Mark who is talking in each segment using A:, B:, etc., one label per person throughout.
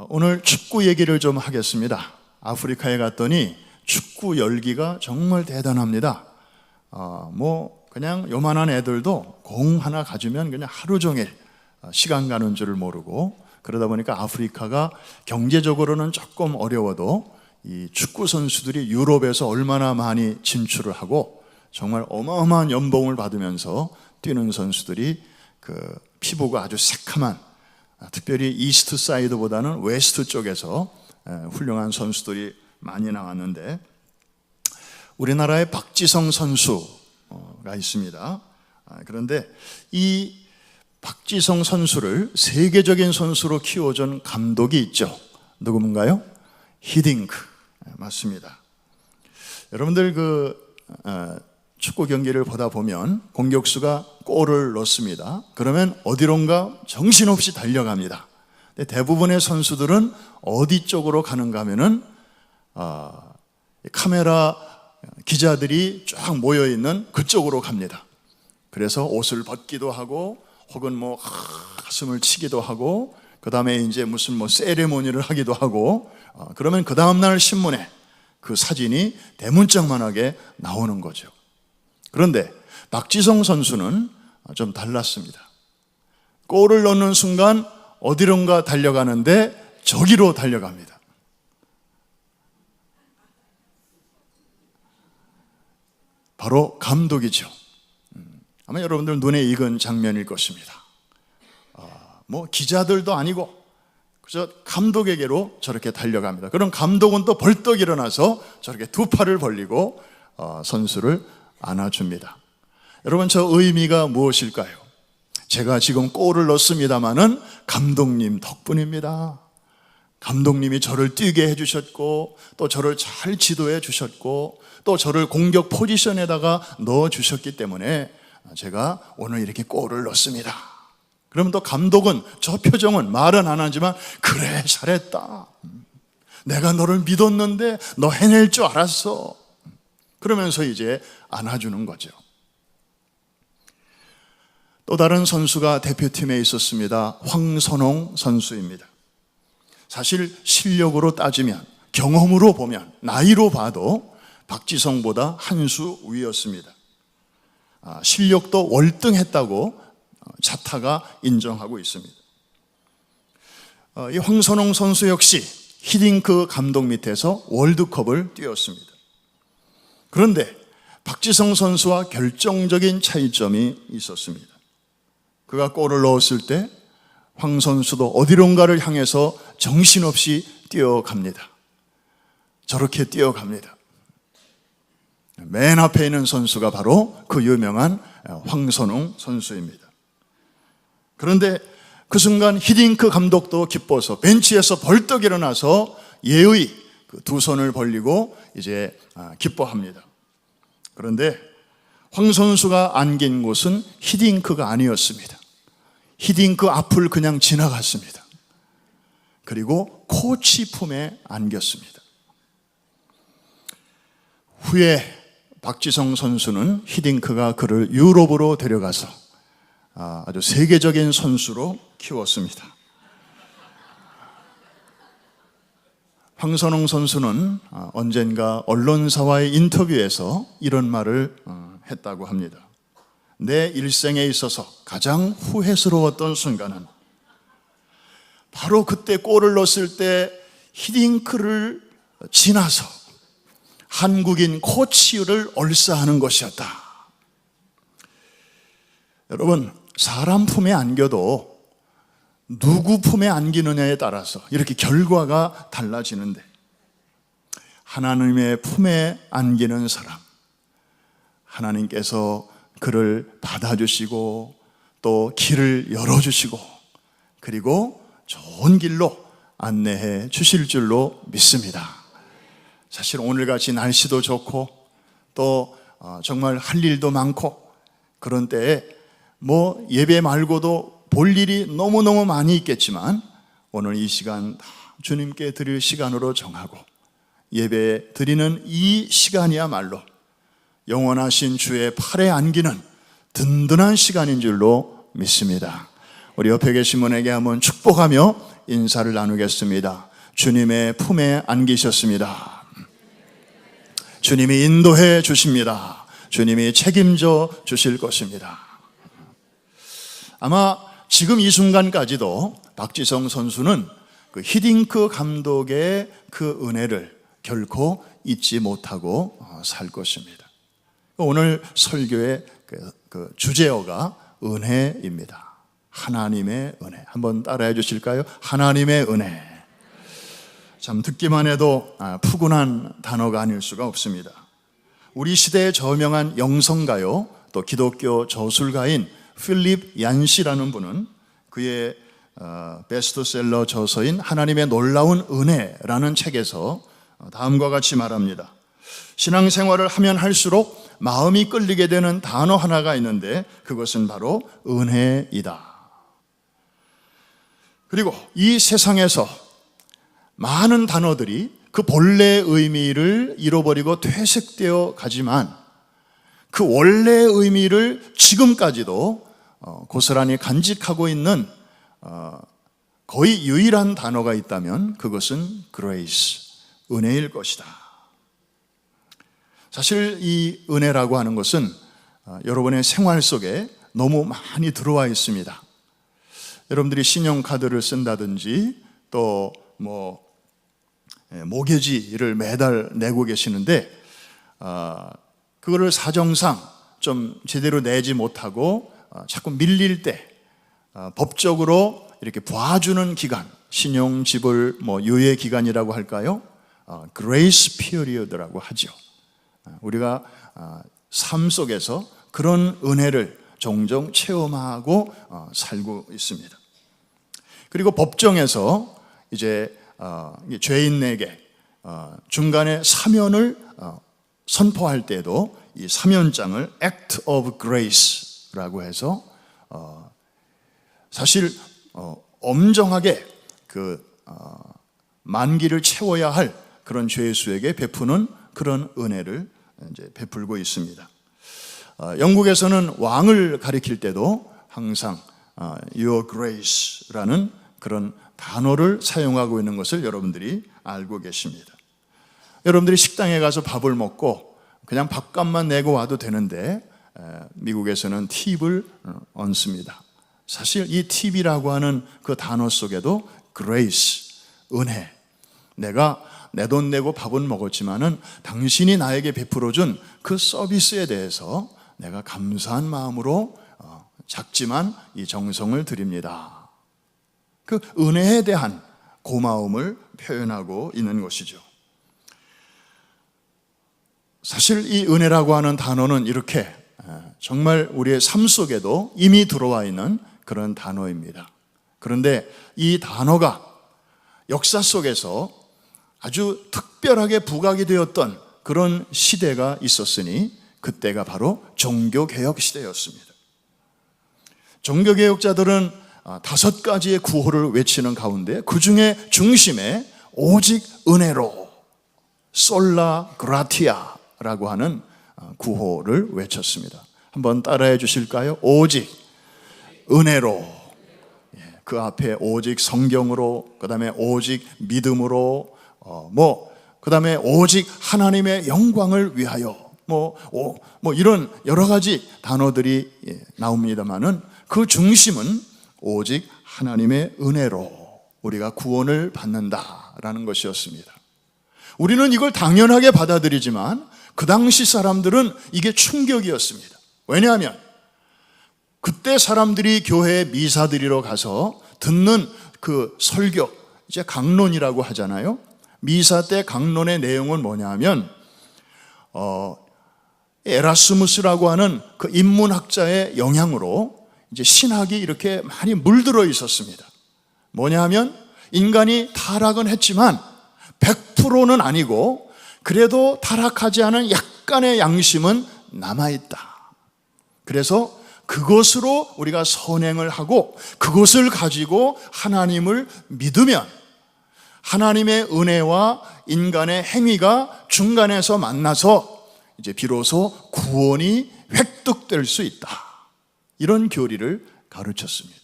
A: 오늘 축구 얘기를 좀 하겠습니다. 아프리카에 갔더니 축구 열기가 정말 대단합니다. 그냥 요만한 애들도 공 하나 가지면 그냥 하루 종일 시간 가는 줄을 모르고, 그러다 보니까 아프리카가 경제적으로는 조금 어려워도 이 축구 선수들이 유럽에서 얼마나 많이 진출을 하고 정말 어마어마한 연봉을 받으면서 뛰는 선수들이 피부가 아주 새카만, 특별히 이스트 사이드보다는 웨스트 쪽에서 훌륭한 선수들이 많이 나왔는데, 우리나라에 박지성 선수가 있습니다. 그런데 이 박지성 선수를 세계적인 선수로 키워준 감독이 있죠. 누구인가요? 히딩크. 맞습니다. 여러분들 축구 경기를 보다 보면 공격수가 골을 넣습니다. 그러면 어디론가 정신없이 달려갑니다. 근데 대부분의 선수들은 어디 쪽으로 가는가 하면은 카메라 기자들이 쫙 모여있는 그쪽으로 갑니다. 그래서 옷을 벗기도 하고 혹은 가슴을 치기도 하고, 그 다음에 이제 무슨 세레모니를 하기도 하고, 그러면 그 다음날 신문에 그 사진이 대문짝만하게 나오는 거죠. 그런데 박지성 선수는 좀 달랐습니다. 골을 넣는 순간 어디론가 달려가는데 저기로 달려갑니다. 바로 감독이죠. 아마 여러분들 눈에 익은 장면일 것입니다. 기자들도 아니고 그저 감독에게로 저렇게 달려갑니다. 그럼 감독은 또 벌떡 일어나서 저렇게 두 팔을 벌리고 선수를 안아줍니다. 여러분, 저 의미가 무엇일까요? 제가 지금 골을 넣습니다마는 감독님 덕분입니다. 감독님이 저를 뛰게 해주셨고, 또 저를 잘 지도해 주셨고, 또 저를 공격 포지션에다가 넣어주셨기 때문에 제가 오늘 이렇게 골을 넣습니다. 그러면 또 감독은 저 표정은 말은 안 하지만, 그래 잘했다, 내가 너를 믿었는데 너 해낼 줄 알았어, 그러면서 이제 안아주는 거죠. 또 다른 선수가 대표팀에 있었습니다. 황선홍 선수입니다. 사실 실력으로 따지면, 경험으로 보면, 나이로 봐도 박지성보다 한 수 위였습니다. 실력도 월등했다고 자타가 인정하고 있습니다. 이 황선홍 선수 역시 히딩크 감독 밑에서 월드컵을 뛰었습니다. 그런데 박지성 선수와 결정적인 차이점이 있었습니다. 그가 골을 넣었을 때 황 선수도 어디론가를 향해서 정신없이 뛰어갑니다. 저렇게 뛰어갑니다. 맨 앞에 있는 선수가 바로 그 유명한 황선홍 선수입니다. 그런데 그 순간 히딩크 감독도 기뻐서 벤치에서 벌떡 일어나서 예의 두 손을 벌리고 이제 기뻐합니다. 그런데 황 선수가 안긴 곳은 히딩크가 아니었습니다. 히딩크 앞을 그냥 지나갔습니다. 그리고 코치 품에 안겼습니다. 후에 박지성 선수는 히딩크가 그를 유럽으로 데려가서 아주 세계적인 선수로 키웠습니다. 황선홍 선수는 언젠가 언론사와의 인터뷰에서 이런 말을 했다고 합니다. 내 일생에 있어서 가장 후회스러웠던 순간은 바로 그때 골을 넣었을 때 히딩크를 지나서 한국인 코치를 얼싸하는 것이었다. 여러분, 사람 품에 안겨도 누구 품에 안기느냐에 따라서 이렇게 결과가 달라지는데, 하나님의 품에 안기는 사람, 하나님께서 그를 받아주시고 또 길을 열어주시고 그리고 좋은 길로 안내해 주실 줄로 믿습니다. 사실 오늘같이 날씨도 좋고 또 정말 할 일도 많고 그런 때에 예배 말고도 볼 일이 너무너무 많이 있겠지만, 오늘 이 시간 다 주님께 드릴 시간으로 정하고 예배 드리는 이 시간이야말로 영원하신 주의 팔에 안기는 든든한 시간인 줄로 믿습니다. 우리 옆에 계신 분에게 한번 축복하며 인사를 나누겠습니다. 주님의 품에 안기셨습니다. 주님이 인도해 주십니다. 주님이 책임져 주실 것입니다. 아마 지금 이 순간까지도 박지성 선수는 그 히딩크 감독의 그 은혜를 결코 잊지 못하고 살 것입니다. 오늘 설교의 그 주제어가 은혜입니다. 하나님의 은혜. 한번 따라해 주실까요? 하나님의 은혜. 참 듣기만 해도 푸근한 단어가 아닐 수가 없습니다. 우리 시대의 저명한 영성가요, 또 기독교 저술가인 필립 얀시라는 분은 그의 베스트셀러 저서인 하나님의 놀라운 은혜라는 책에서 다음과 같이 말합니다. 신앙생활을 하면 할수록 마음이 끌리게 되는 단어 하나가 있는데 그것은 바로 은혜이다. 그리고 이 세상에서 많은 단어들이 그 본래의 의미를 잃어버리고 퇴색되어 가지만 그 원래의 의미를 지금까지도 고스란히 간직하고 있는 거의 유일한 단어가 있다면 그것은 grace, 은혜일 것이다. 사실 이 은혜라고 하는 것은 여러분의 생활 속에 너무 많이 들어와 있습니다. 여러분들이 신용카드를 쓴다든지 또 모기지를 매달 내고 계시는데 그거를 사정상 좀 제대로 내지 못하고 자꾸 밀릴 때 법적으로 이렇게 봐주는 기간, 신용지불 유예 기간이라고 할까요? grace period라고 하죠. 우리가 삶 속에서 그런 은혜를 종종 체험하고 살고 있습니다. 그리고 법정에서 이제 죄인에게 중간에 사면을 선포할 때도 이 사면장을 Act of Grace라고 해서 사실 엄정하게 그 만기를 채워야 할 그런 죄수에게 베푸는 그런 은혜를 이제 베풀고 있습니다. 영국에서는 왕을 가리킬 때도 항상 Your Grace라는 그런 단어를 사용하고 있는 것을 여러분들이 알고 계십니다. 여러분들이 식당에 가서 밥을 먹고 그냥 밥값만 내고 와도 되는데 미국에서는 팁을 얹습니다. 사실 이 팁이라고 하는 그 단어 속에도 grace, 은혜, 내가 내 돈 내고 밥은 먹었지만은 당신이 나에게 베풀어준 그 서비스에 대해서 내가 감사한 마음으로 작지만 이 정성을 드립니다. 그 은혜에 대한 고마움을 표현하고 있는 것이죠. 사실 이 은혜라고 하는 단어는 이렇게 정말 우리의 삶 속에도 이미 들어와 있는 그런 단어입니다. 그런데 이 단어가 역사 속에서 아주 특별하게 부각이 되었던 그런 시대가 있었으니 그때가 바로 종교개혁 시대였습니다. 종교개혁자들은 5가지의 구호를 외치는 가운데 그 중에 중심에 오직 은혜로 솔라 그라티아라고 하는 구호를 외쳤습니다. 한번 따라해 주실까요? 오직 은혜로, 그 앞에 오직 성경으로, 그 다음에 오직 믿음으로, 그 다음에 오직 하나님의 영광을 위하여, 이런 여러 가지 단어들이 나옵니다만은 그 중심은 오직 하나님의 은혜로 우리가 구원을 받는다라는 것이었습니다. 우리는 이걸 당연하게 받아들이지만 그 당시 사람들은 이게 충격이었습니다. 왜냐하면 그때 사람들이 교회에 미사 드리러 가서 듣는 그 설교, 이제 강론이라고 하잖아요. 미사 때 강론의 내용은 뭐냐 하면 에라스무스라고 하는 그 인문학자의 영향으로 이제 신학이 이렇게 많이 물들어 있었습니다. 뭐냐 하면 인간이 타락은 했지만 100%는 아니고 그래도 타락하지 않은 약간의 양심은 남아있다. 그래서 그것으로 우리가 선행을 하고 그것을 가지고 하나님을 믿으면 하나님의 은혜와 인간의 행위가 중간에서 만나서 이제 비로소 구원이 획득될 수 있다. 이런 교리를 가르쳤습니다.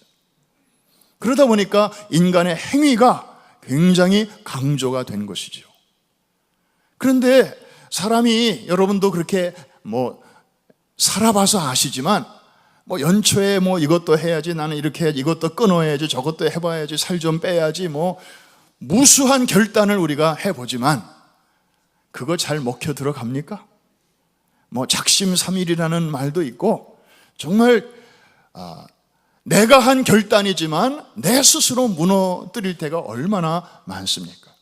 A: 그러다 보니까 인간의 행위가 굉장히 강조가 된 것이죠. 그런데 사람이, 여러분도 그렇게 살아봐서 아시지만, 연초에 이것도 해야지, 나는 이렇게 해야지, 이것도 끊어야지, 저것도 해봐야지, 살 좀 빼야지, 무수한 결단을 우리가 해보지만, 그거 잘 먹혀 들어갑니까? 작심삼일이라는 말도 있고, 정말 내가 한 결단이지만 내 스스로 무너뜨릴 때가 얼마나 많습니까?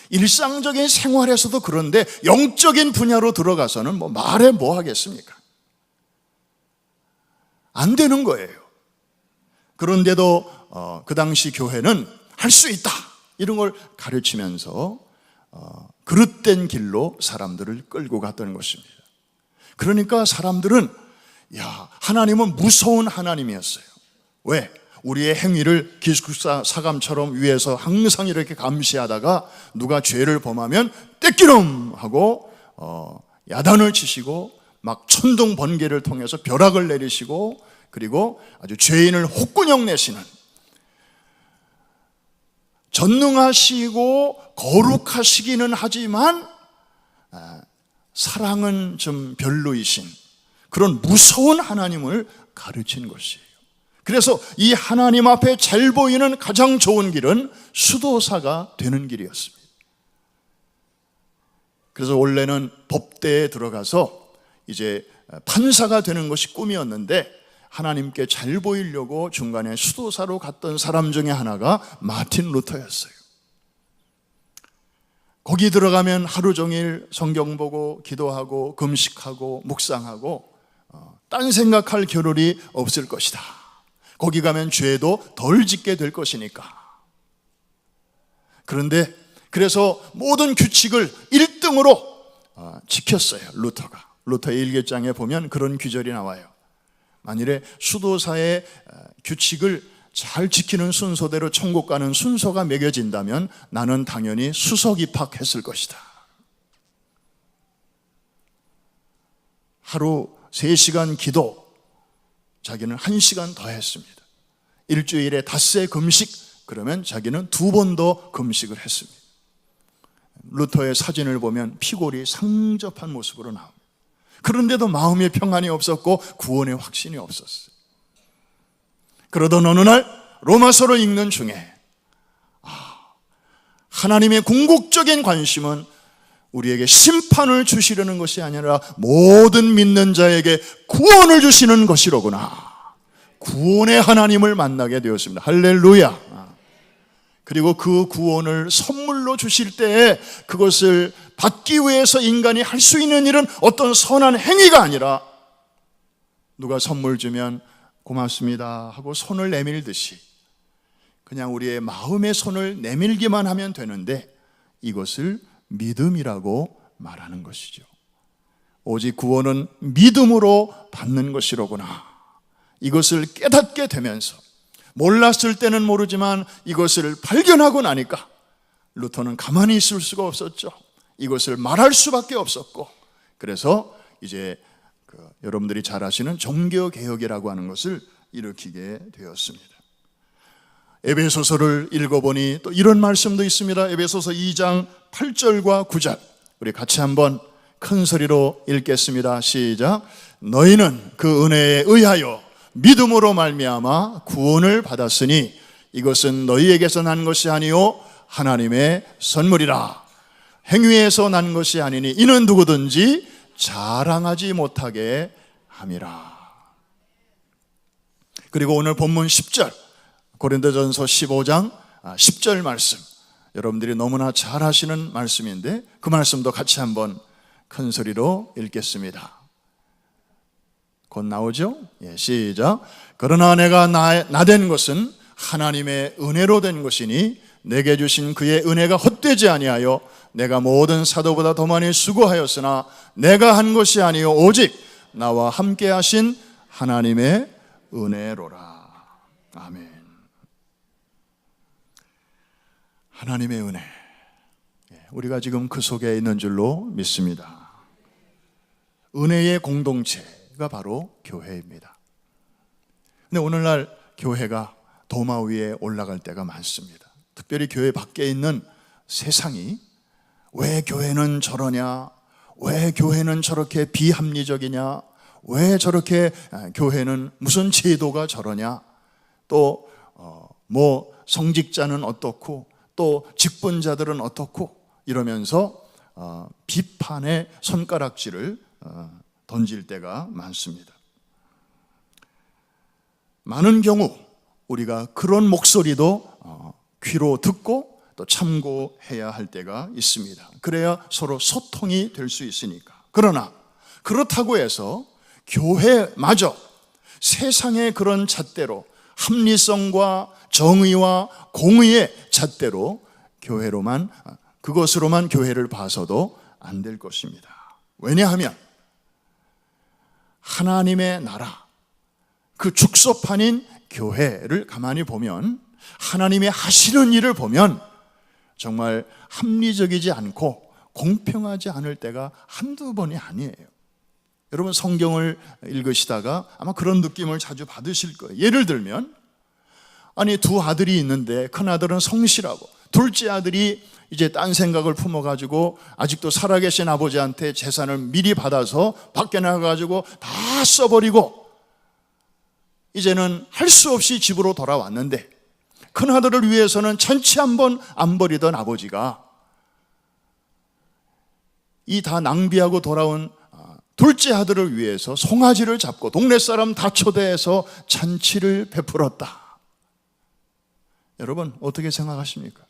A: 일상적인 생활에서도 그런데 영적인 분야로 들어가서는 말해 뭐 하겠습니까? 안 되는 거예요. 그런데도 그 당시 교회는 할 수 있다, 이런 걸 가르치면서 그릇된 길로 사람들을 끌고 갔던 것입니다. 그러니까 사람들은, 하나님은 무서운 하나님이었어요. 왜? 우리의 행위를 기숙사 사감처럼 위에서 항상 이렇게 감시하다가 누가 죄를 범하면 떼끼름 하고 야단을 치시고, 막 천둥 번개를 통해서 벼락을 내리시고, 그리고 아주 죄인을 혹군형 내시는, 전능하시고 거룩하시기는 하지만 사랑은 좀 별로이신 그런 무서운 하나님을 가르친 것이에요. 그래서 이 하나님 앞에 잘 보이는 가장 좋은 길은 수도사가 되는 길이었습니다. 그래서 원래는 법대에 들어가서 이제 판사가 되는 것이 꿈이었는데, 하나님께 잘 보이려고 중간에 수도사로 갔던 사람 중에 하나가 마틴 루터였어요. 거기 들어가면 하루 종일 성경 보고 기도하고 금식하고 묵상하고 딴 생각할 겨를이 없을 것이다. 거기 가면 죄도 덜 짓게 될 것이니까. 그런데 그래서 모든 규칙을 1등으로 지켰어요, 루터가. 루터의 일기장에 보면 그런 규절이 나와요. 만일에 수도사의 규칙을 잘 지키는 순서대로 천국 가는 순서가 매겨진다면 나는 당연히 수석 입학했을 것이다. 하루 3시간 기도, 자기는 1시간 더 했습니다. 일주일에 닷새 금식, 그러면 자기는 2번 더 금식을 했습니다. 루터의 사진을 보면 피골이 상접한 모습으로 나옵니다. 그런데도 마음의 평안이 없었고 구원의 확신이 없었어요. 그러던 어느 날 로마서를 읽는 중에 하나님의 궁극적인 관심은 우리에게 심판을 주시려는 것이 아니라 모든 믿는 자에게 구원을 주시는 것이로구나. 구원의 하나님을 만나게 되었습니다. 할렐루야. 그리고 그 구원을 선물로 주실 때에 그것을 받기 위해서 인간이 할 수 있는 일은 어떤 선한 행위가 아니라, 누가 선물 주면 고맙습니다 하고 손을 내밀듯이 그냥 우리의 마음의 손을 내밀기만 하면 되는데, 이것을 믿음이라고 말하는 것이죠. 오직 구원은 믿음으로 받는 것이로구나. 이것을 깨닫게 되면서, 몰랐을 때는 모르지만 이것을 발견하고 나니까 루터는 가만히 있을 수가 없었죠. 이것을 말할 수밖에 없었고, 그래서 이제 여러분들이 잘 아시는 종교개혁이라고 하는 것을 일으키게 되었습니다. 에베소서를 읽어보니 또 이런 말씀도 있습니다. 에베소서 2장 8절과 9절, 우리 같이 한번 큰 소리로 읽겠습니다. 시작. 너희는 그 은혜에 의하여 믿음으로 말미암아 구원을 받았으니 이것은 너희에게서 난 것이 아니요 하나님의 선물이라. 행위에서 난 것이 아니니 이는 누구든지 자랑하지 못하게 함이라. 그리고 오늘 본문 10절, 고린도전서 15장 10절 말씀, 여러분들이 너무나 잘 아시는 말씀인데 그 말씀도 같이 한번 큰 소리로 읽겠습니다. 곧 나오죠? 시작. 그러나 내가 나된 것은 하나님의 은혜로 된 것이니 내게 주신 그의 은혜가 헛되지 아니하여 내가 모든 사도보다 더 많이 수고하였으나 내가 한 것이 아니요 오직 나와 함께 하신 하나님의 은혜로라. 아멘. 하나님의 은혜, 우리가 지금 그 속에 있는 줄로 믿습니다. 은혜의 공동체가 바로 교회입니다. 근데 오늘날 교회가 도마 위에 올라갈 때가 많습니다. 특별히 교회 밖에 있는 세상이 왜 교회는 저러냐, 왜 교회는 저렇게 비합리적이냐, 왜 저렇게 교회는 무슨 제도가 저러냐, 또 성직자는 어떻고 또 직분자들은 어떻고 이러면서 비판의 손가락질을 던질 때가 많습니다. 많은 경우 우리가 그런 목소리도 귀로 듣고 또 참고해야 할 때가 있습니다. 그래야 서로 소통이 될 수 있으니까. 그러나 그렇다고 해서 교회마저 세상의 그런 잣대로, 합리성과 정의와 공의의 잣대로 그것으로만 교회를 봐서도 안 될 것입니다. 왜냐하면 하나님의 나라, 그 축소판인 교회를 가만히 보면, 하나님이 하시는 일을 보면 정말 합리적이지 않고 공평하지 않을 때가 한두 번이 아니에요. 여러분 성경을 읽으시다가 아마 그런 느낌을 자주 받으실 거예요. 예를 들면 두 아들이 있는데 큰 아들은 성실하고 둘째 아들이 이제 딴 생각을 품어가지고 아직도 살아계신 아버지한테 재산을 미리 받아서 밖에 나가가지고 다 써버리고 이제는 할 수 없이 집으로 돌아왔는데, 큰 아들을 위해서는 천치 한 번 안 버리던 아버지가 이 다 낭비하고 돌아온 둘째 아들을 위해서 송아지를 잡고 동네 사람 다 초대해서 잔치를 베풀었다. 여러분 어떻게 생각하십니까?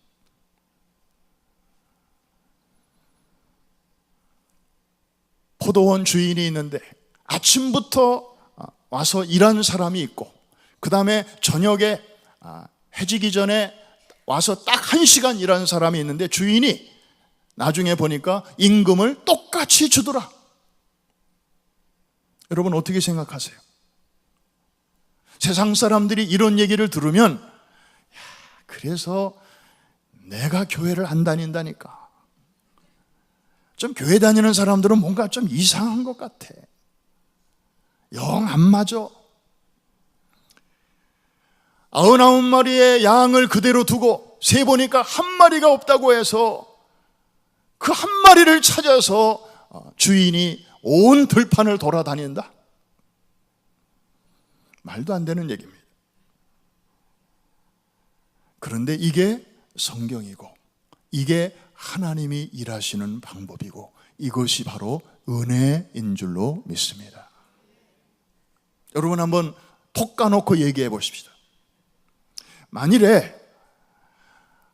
A: 포도원 주인이 있는데 아침부터 와서 일하는 사람이 있고, 그 다음에 저녁에 해지기 전에 와서 딱 1시간 일하는 사람이 있는데 주인이 나중에 보니까 임금을 똑같이 주더라. 여러분 어떻게 생각하세요? 세상 사람들이 이런 얘기를 들으면 그래서 내가 교회를 안 다닌다니까. 좀 교회 다니는 사람들은 뭔가 좀 이상한 것 같아. 영 안 맞아. 99마리의 양을 그대로 두고 세보니까 한 마리가 없다고 해서 그 한 마리를 찾아서 주인이 온 들판을 돌아다닌다? 말도 안 되는 얘기입니다. 그런데 이게 성경이고 이게 하나님이 일하시는 방법이고 이것이 바로 은혜인 줄로 믿습니다. 여러분 한번 톡 까놓고 얘기해 보십시다. 만일에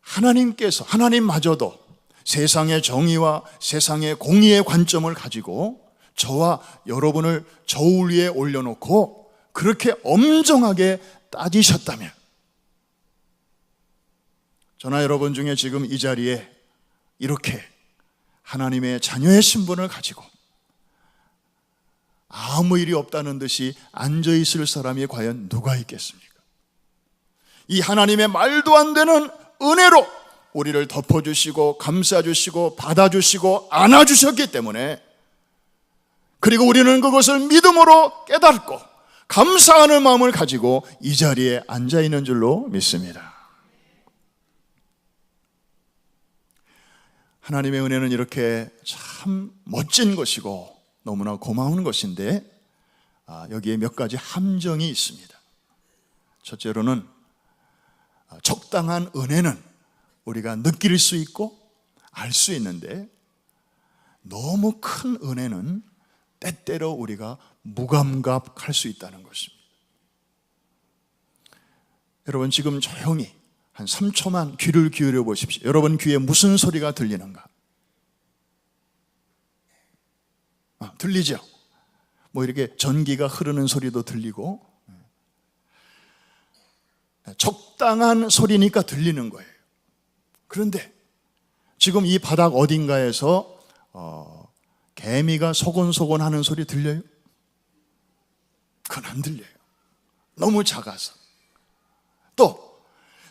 A: 하나님마저도 세상의 정의와 세상의 공의의 관점을 가지고 저와 여러분을 저울 위에 올려놓고 그렇게 엄정하게 따지셨다면, 저나 여러분 중에 지금 이 자리에 이렇게 하나님의 자녀의 신분을 가지고 아무 일이 없다는 듯이 앉아있을 사람이 과연 누가 있겠습니까? 이 하나님의 말도 안 되는 은혜로 우리를 덮어주시고 감싸주시고 받아주시고 안아주셨기 때문에, 그리고 우리는 그것을 믿음으로 깨닫고 감사하는 마음을 가지고 이 자리에 앉아있는 줄로 믿습니다. 하나님의 은혜는 이렇게 참 멋진 것이고 너무나 고마운 것인데 여기에 몇 가지 함정이 있습니다. 첫째로는 적당한 은혜는 우리가 느낄 수 있고 알 수 있는데, 너무 큰 은혜는 때때로 우리가 무감각할 수 있다는 것입니다. 여러분 지금 조용히 한 3초만 귀를 기울여 보십시오. 여러분 귀에 무슨 소리가 들리는가? 들리죠? 이렇게 전기가 흐르는 소리도 들리고, 적당한 소리니까 들리는 거예요. 그런데 지금 이 바닥 어딘가에서 개미가 소곤소곤 하는 소리 들려요? 그건 안 들려요. 너무 작아서. 또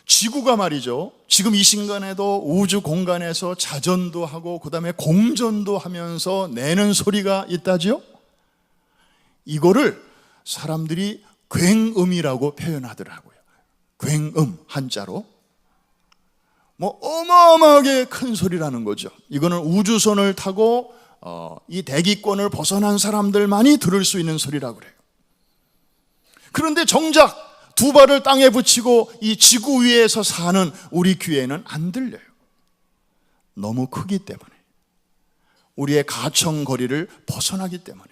A: 지구가 말이죠, 지금 이 순간에도 우주 공간에서 자전도 하고 그 다음에 공전도 하면서 내는 소리가 있다지요? 이거를 사람들이 굉음이라고 표현하더라고요. 굉음, 한자로. 어마어마하게 큰 소리라는 거죠. 이거는 우주선을 타고 이 대기권을 벗어난 사람들만이 들을 수 있는 소리라고 그래요. 그런데 정작 두 발을 땅에 붙이고 이 지구 위에서 사는 우리 귀에는 안 들려요. 너무 크기 때문에, 우리의 가청거리를 벗어나기 때문에.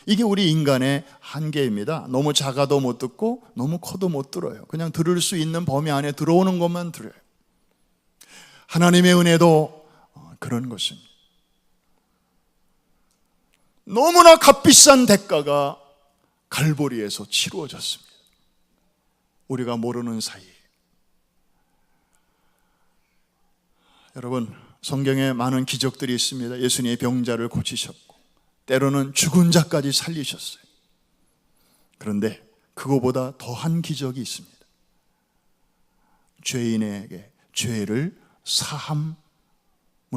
A: 이게 우리 인간의 한계입니다. 너무 작아도 못 듣고 너무 커도 못 들어요. 그냥 들을 수 있는 범위 안에 들어오는 것만 들어요. 하나님의 은혜도 그런 것입니다. 너무나 값비싼 대가가 갈보리에서 치루어졌습니다. 우리가 모르는 사이에. 여러분, 성경에 많은 기적들이 있습니다. 예수님이 병자를 고치셨고 때로는 죽은 자까지 살리셨어요. 그런데 그거보다 더한 기적이 있습니다. 죄인에게 죄를 사함을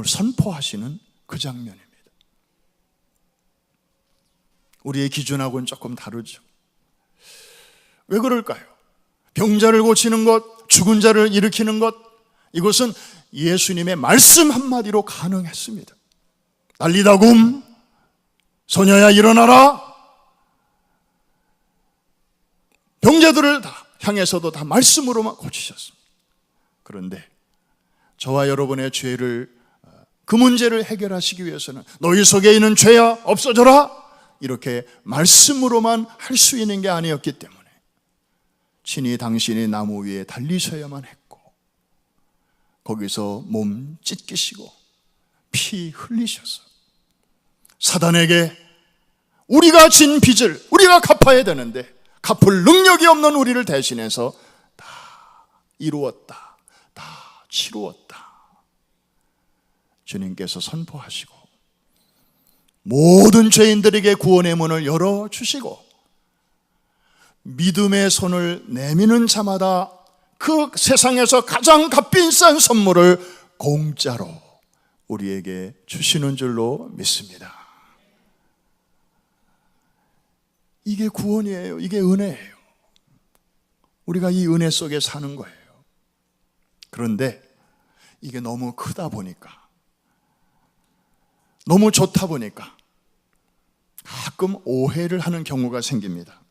A: 선포하시는 그 장면입니다. 우리의 기준하고는 조금 다르죠. 왜 그럴까요? 병자를 고치는 것, 죽은 자를 일으키는 것, 이것은 예수님의 말씀 한마디로 가능했습니다. 날리다굼, 소녀야 일어나라. 병자들을 다 향해서도 다 말씀으로만 고치셨습니다. 그런데 저와 여러분의 죄를, 그 문제를 해결하시기 위해서는 너희 속에 있는 죄야 없어져라, 이렇게 말씀으로만 할 수 있는 게 아니었기 때문에 친히 당신이 나무 위에 달리셔야만 했고, 거기서 몸 찢기시고 피 흘리셔서 사단에게 우리가 진 빚을 우리가 갚아야 되는데 갚을 능력이 없는 우리를 대신해서 다 이루었다, 다 치루었다, 주님께서 선포하시고 모든 죄인들에게 구원의 문을 열어주시고 믿음의 손을 내미는 자마다 그 세상에서 가장 값비싼 선물을 공짜로 우리에게 주시는 줄로 믿습니다. 이게 구원이에요. 이게 은혜예요. 우리가 이 은혜 속에 사는 거예요. 그런데 이게 너무 크다 보니까, 너무 좋다 보니까 가끔 오해를 하는 경우가 생깁니다.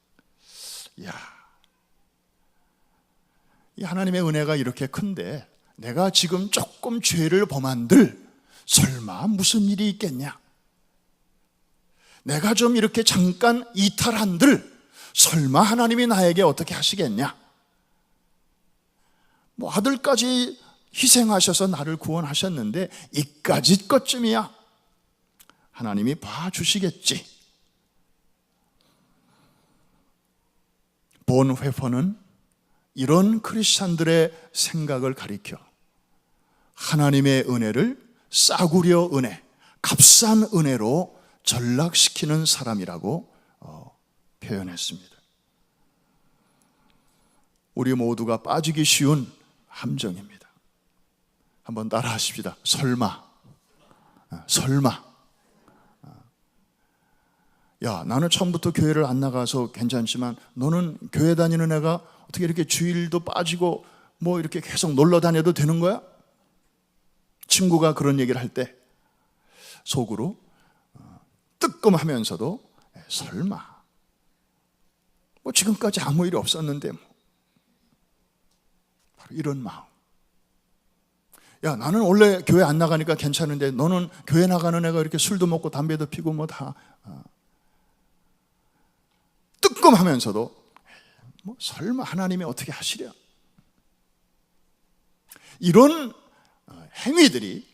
A: 이 하나님의 은혜가 이렇게 큰데 내가 지금 조금 죄를 범한들 설마 무슨 일이 있겠냐? 내가 좀 이렇게 잠깐 이탈한들 설마 하나님이 나에게 어떻게 하시겠냐? 아들까지 희생하셔서 나를 구원하셨는데 이까짓 것쯤이야 하나님이 봐주시겠지. 본회퍼는 이런 크리스찬들의 생각을 가리켜 하나님의 은혜를 싸구려 은혜, 값싼 은혜로 전락시키는 사람이라고 표현했습니다. 우리 모두가 빠지기 쉬운 함정입니다. 한번 따라 하십시다. 설마. 야, 나는 처음부터 교회를 안 나가서 괜찮지만 너는 교회 다니는 애가 어떻게 이렇게 주일도 빠지고 이렇게 계속 놀러 다녀도 되는 거야? 친구가 그런 얘기를 할 때 속으로 뜨끔하면서도 설마 지금까지 아무 일이 없었는데 바로 이런 마음. 야, 나는 원래 교회 안 나가니까 괜찮은데 너는 교회 나가는 애가 이렇게 술도 먹고 담배도 피고 다 뜨끔하면서도 설마 하나님이 어떻게 하시랴? 이런 행위들이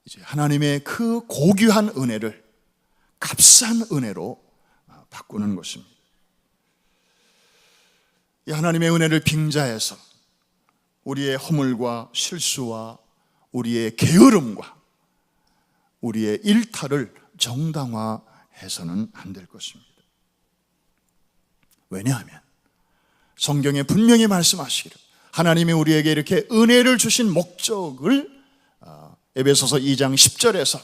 A: 이제 하나님의 그 고귀한 은혜를 값싼 은혜로 바꾸는 것입니다. 이 하나님의 은혜를 빙자해서 우리의 허물과 실수와 우리의 게으름과 우리의 일탈을 정당화해서는 안 될 것입니다. 왜냐하면 성경에 분명히 말씀하시기를 하나님이 우리에게 이렇게 은혜를 주신 목적을 에베소서 2장 10절에서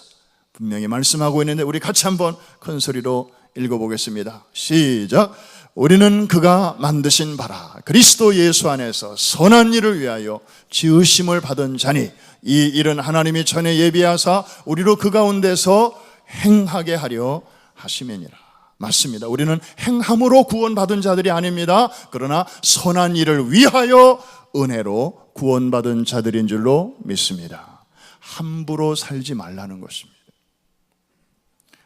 A: 분명히 말씀하고 있는데 우리 같이 한번 큰 소리로 읽어보겠습니다. 시작. 우리는 그가 만드신 바라 그리스도 예수 안에서 선한 일을 위하여 지으심을 받은 자니 이 일은 하나님이 전에 예비하사 우리로 그 가운데서 행하게 하려 하심이니라. 맞습니다. 우리는 행함으로 구원받은 자들이 아닙니다. 그러나 선한 일을 위하여 은혜로 구원받은 자들인 줄로 믿습니다. 함부로 살지 말라는 것입니다.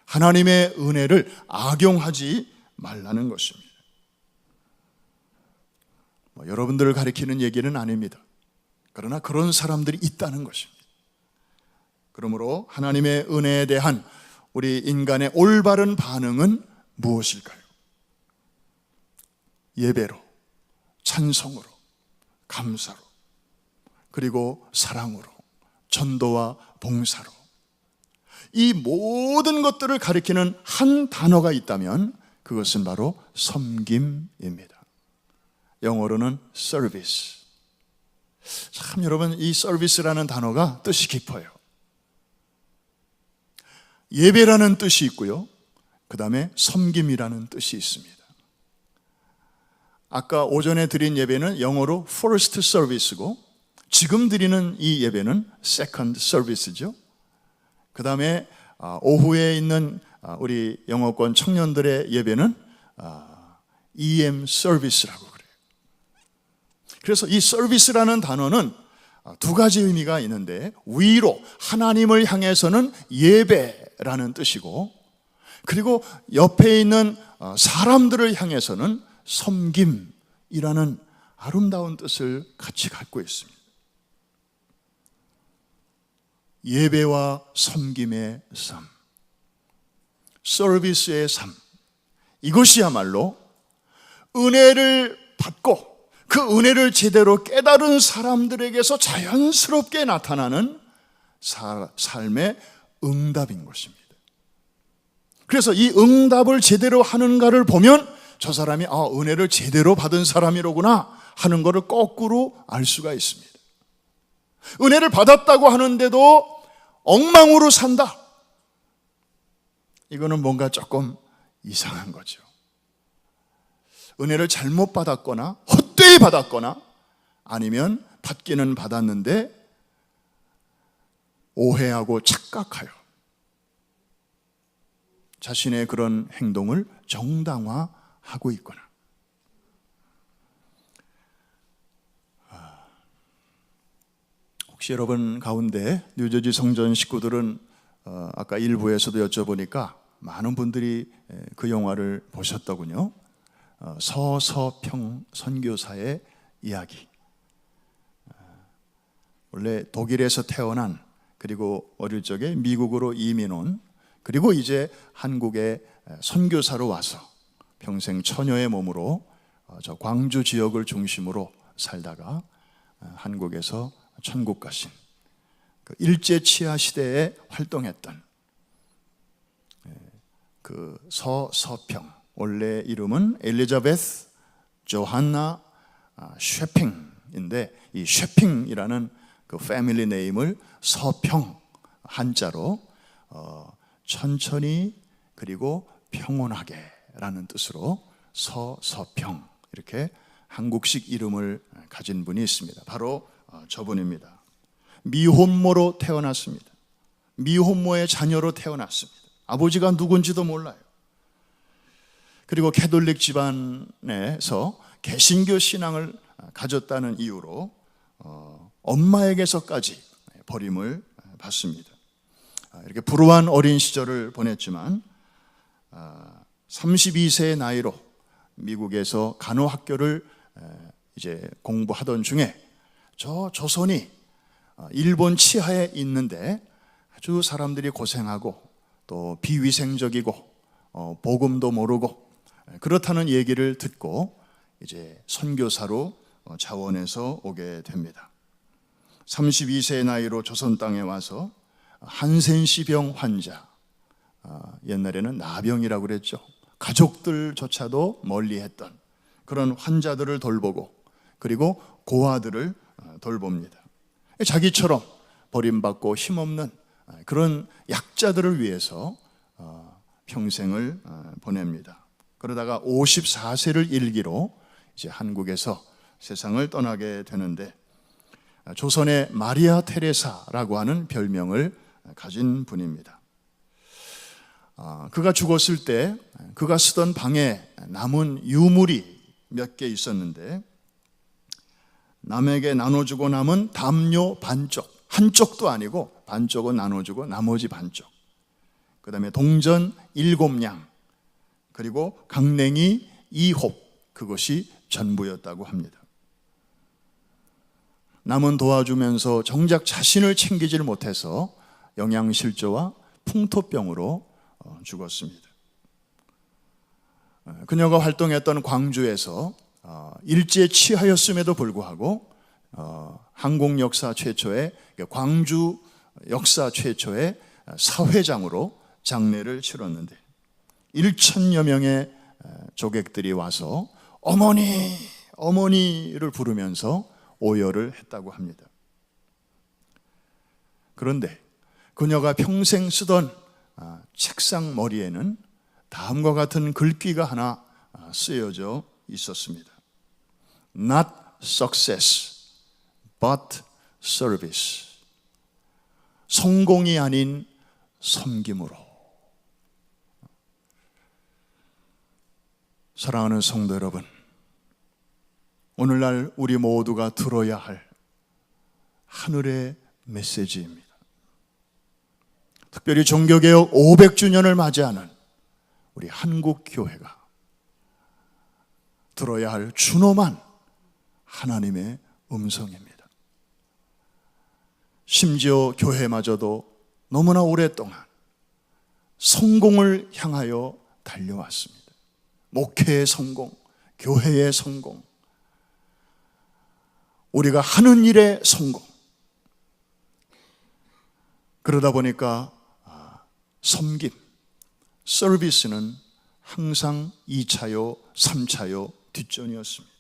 A: 하나님의 은혜를 악용하지 말라는 것입니다. 여러분들을 가리키는 얘기는 아닙니다. 그러나 그런 사람들이 있다는 것입니다. 그러므로 하나님의 은혜에 대한 우리 인간의 올바른 반응은 무엇일까요? 예배로, 찬송으로, 감사로, 그리고 사랑으로, 전도와 봉사로, 이 모든 것들을 가리키는 한 단어가 있다면 그것은 바로 섬김입니다. 영어로는 서비스. 참 여러분, 이 서비스라는 단어가 뜻이 깊어요. 예배라는 뜻이 있고요, 그 다음에 섬김이라는 뜻이 있습니다. 아까 오전에 드린 예배는 영어로 first service고 지금 드리는 이 예배는 second service죠. 그 다음에 오후에 있는 우리 영어권 청년들의 예배는 EM 서비스라고 그래요. 그래서 이 서비스라는 단어는 두 가지 의미가 있는데, 위로 하나님을 향해서는 예배라는 뜻이고, 그리고 옆에 있는 사람들을 향해서는 섬김이라는 아름다운 뜻을 같이 갖고 있습니다. 예배와 섬김의 삶, 서비스의 삶, 이것이야말로 은혜를 받고 그 은혜를 제대로 깨달은 사람들에게서 자연스럽게 나타나는 삶의 응답인 것입니다. 그래서 이 응답을 제대로 하는가를 보면 저 사람이 은혜를 제대로 받은 사람이로구나 하는 것을 거꾸로 알 수가 있습니다. 은혜를 받았다고 하는데도 엉망으로 산다, 이거는 뭔가 조금 이상한 거죠. 은혜를 잘못 받았거나 헛되이 받았거나 아니면 받기는 받았는데 오해하고 착각하여 자신의 그런 행동을 정당화하고 있거나, 혹시 여러분 가운데 뉴저지 성전 식구들은 아까 일부에서도 여쭤보니까 많은 분들이 그 영화를 보셨더군요. 서서평 선교사의 이야기. 원래 독일에서 태어난, 그리고 어릴 적에 미국으로 이민 온, 그리고 이제 한국에 선교사로 와서 평생 처녀의 몸으로 저 광주 지역을 중심으로 살다가 한국에서 천국 가신, 그 일제 치하 시대에 활동했던 그 서서평, 원래 이름은 엘리자베스 조한나 쉐핑인데, 이 쉐핑이라는 그 패밀리 네임을 서평, 한자로 천천히 그리고 평온하게 라는 뜻으로 서서평, 이렇게 한국식 이름을 가진 분이 있습니다. 바로 저분입니다. 미혼모로 태어났습니다. 미혼모의 자녀로 태어났습니다. 아버지가 누군지도 몰라요. 그리고 캐톨릭 집안에서 개신교 신앙을 가졌다는 이유로 엄마에게서까지 버림을 받습니다. 이렇게 불우한 어린 시절을 보냈지만 32세의 나이로 미국에서 간호학교를 이제 공부하던 중에 저 조선이 일본 치하에 있는데 아주 사람들이 고생하고 또 비위생적이고 복음도 모르고 그렇다는 얘기를 듣고 이제 선교사로 자원해서 오게 됩니다. 32세의 나이로 조선 땅에 와서 한센시병 환자, 옛날에는 나병이라고 그랬죠. 가족들조차도 멀리했던 그런 환자들을 돌보고, 그리고 고아들을 돌봅니다. 자기처럼 버림받고 힘없는 그런 약자들을 위해서 평생을 보냅니다. 그러다가 54세를 일기로 이제 한국에서 세상을 떠나게 되는데, 조선의 마리아 테레사라고 하는 별명을 가진 분입니다. 그가 죽었을 때 그가 쓰던 방에 남은 유물이 몇 개 있었는데, 남에게 나눠주고 남은 담요 반쪽, 한쪽도 아니고 반쪽은 나눠주고 나머지 반쪽, 그 다음에 동전 7냥, 그리고 강냉이 2홉, 그것이 전부였다고 합니다. 남은 도와주면서 정작 자신을 챙기질 못해서 영양실조와 풍토병으로 죽었습니다. 그녀가 활동했던 광주에서 일제에 취하였음에도 불구하고 한국 역사 최초의, 광주 역사 최초의 사회장으로 장례를 치렀는데 1,000여 명의 조객들이 와서 어머니, 어머니를 부르면서 오열을 했다고 합니다. 그런데 그녀가 평생 쓰던 책상 머리에는 다음과 같은 글귀가 하나 쓰여져 있었습니다. Not success, but service. 성공이 아닌 섬김으로. 사랑하는 성도 여러분, 오늘날 우리 모두가 들어야 할 하늘의 메시지입니다. 특별히 종교개혁 500주년을 맞이하는 우리 한국교회가 들어야 할 준엄한 하나님의 음성입니다. 심지어 교회마저도 너무나 오랫동안 성공을 향하여 달려왔습니다. 목회의 성공, 교회의 성공, 우리가 하는 일의 성공. 그러다 보니까 섬김, 서비스는 항상 2차요, 3차요, 뒷전이었습니다.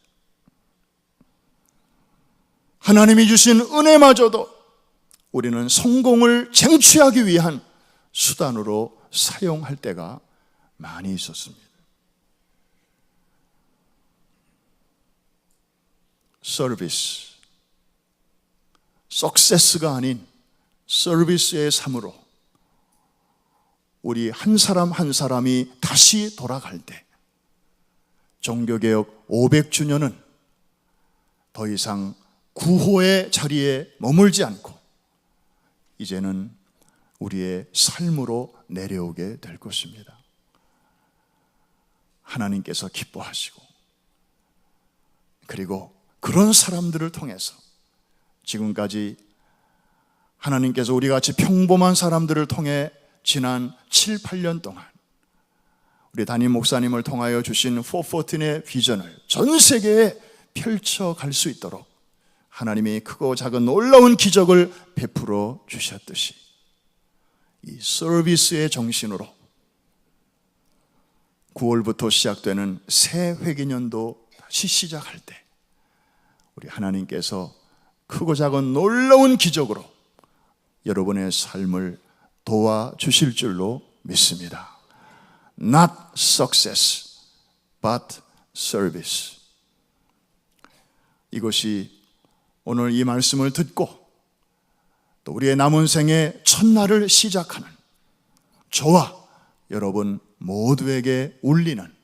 A: 하나님이 주신 은혜마저도 우리는 성공을 쟁취하기 위한 수단으로 사용할 때가 많이 있었습니다. 서비스, 석세스가 아닌 서비스의 삶으로 우리 한 사람 한 사람이 다시 돌아갈 때 종교개혁 500주년은 더 이상 구호의 자리에 머물지 않고 이제는 우리의 삶으로 내려오게 될 것입니다. 하나님께서 기뻐하시고, 그리고 그런 사람들을 통해서 지금까지 하나님께서 우리 같이 평범한 사람들을 통해 지난 7, 8년 동안 우리 담임 목사님을 통하여 주신 414의 비전을 전 세계에 펼쳐갈 수 있도록 하나님이 크고 작은 놀라운 기적을 베풀어 주셨듯이 이 서비스의 정신으로 9월부터 시작되는 새 회기년도 다시 시작할 때 우리 하나님께서 크고 작은 놀라운 기적으로 여러분의 삶을 도와주실 줄로 믿습니다. Not success, but service. 이것이 오늘 이 말씀을 듣고 또 우리의 남은 생의 첫날을 시작하는 저와 여러분 모두에게 울리는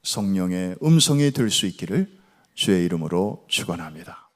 A: 성령의 음성이 될 수 있기를 주의 이름으로 축원합니다.